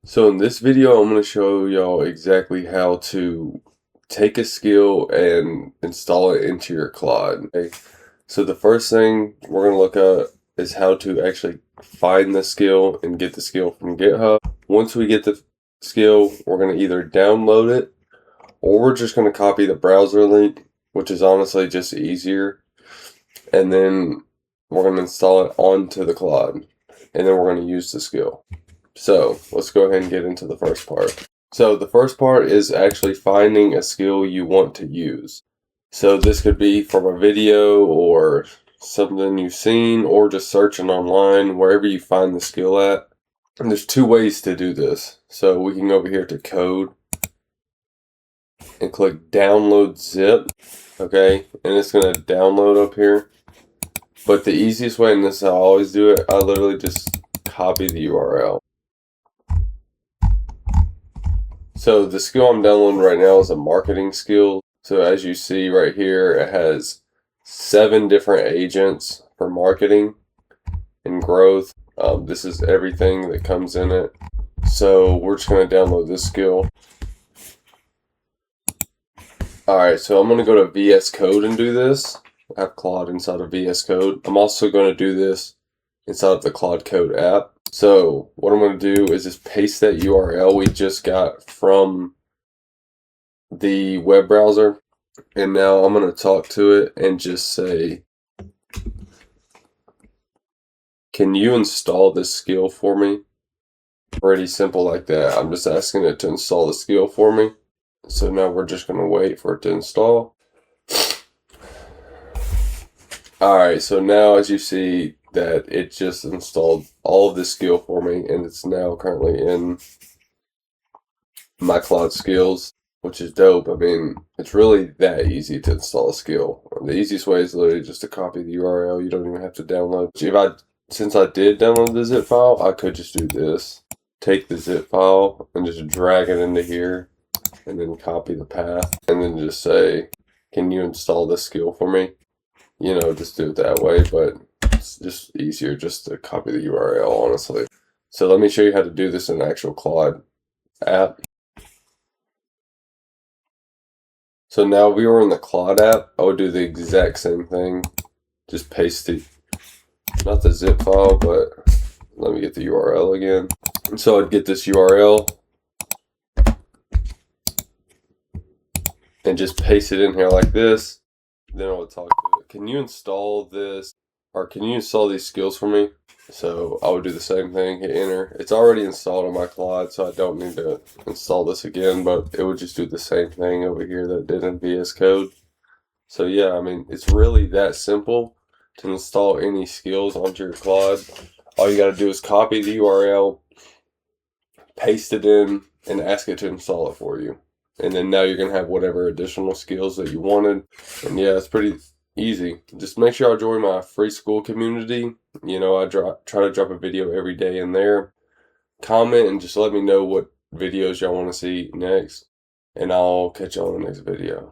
So in this video, I'm going to show y'all exactly how to take a skill and install it into your Claude. Okay? So the first thing we're going to look at is how to actually find the skill and get the skill from GitHub. Once we get the skill, we're going to either download it or we're just going to copy the browser link, which is honestly just easier. And then we're going to install it onto the Claude. And then we're going to use the skill. So let's go ahead and get into the first part. So the first part is actually finding a skill you want to use. So this could be from a video or something you've seen or just searching online, wherever you find the skill at. And there's two ways to do this. So we can go over here to code and click download zip. Okay, and it's going to download up here. But the easiest way, and this is how I always do it, I literally just copy the URL. So the skill I'm downloading right now is a marketing skill. So as you see right here, it has 7 different agents for marketing and growth. This is everything that comes in it. So we're just going to download this skill. Alright, so I'm going to go to VS Code and do this. I have Claude inside of VS Code. I'm also going to do this inside of the Claude Code app. So what I'm going to do is just paste that URL we just got from the web browser. And now I'm going to talk to it and just say, can you install this skill for me? Pretty simple like that. I'm just asking it to install the skill for me. So now we're just going to wait for it to install. Alright, so now as you see that it just installed all of this skill for me, and it's now currently in my Claude Skills, which is dope. I mean, it's really that easy to install a skill. The easiest way is literally just to copy the URL. You don't even have to download. Since I did download the zip file, I could just do this. Take the zip file and just drag it into here, and then copy the path, and then just say, can you install this skill for me? You know, just do it that way, but it's just easier just to copy the URL, honestly. So let me show you how to do this in the actual Claude app. So now we were in the Claude app, I would do the exact same thing. Just paste it, not the zip file, but let me get the URL again. And so I'd get this URL and just paste it in here like this. Then I would talk to it. Can you install this, or can you install these skills for me? So I would do the same thing, hit enter. It's already installed on my Claude, so I don't need to install this again, but it would just do the same thing over here that it did in VS Code. So yeah, I mean, it's really that simple to install any skills onto your Claude. All you got to do is copy the URL, paste it in, and ask it to install it for you. And then now you're going to have whatever additional skills that you wanted. And yeah, it's pretty easy. Just make sure I join my free school community. You know, I try to drop a video every day in there. Comment and just let me know what videos y'all want to see next. And I'll catch y'all in the next video.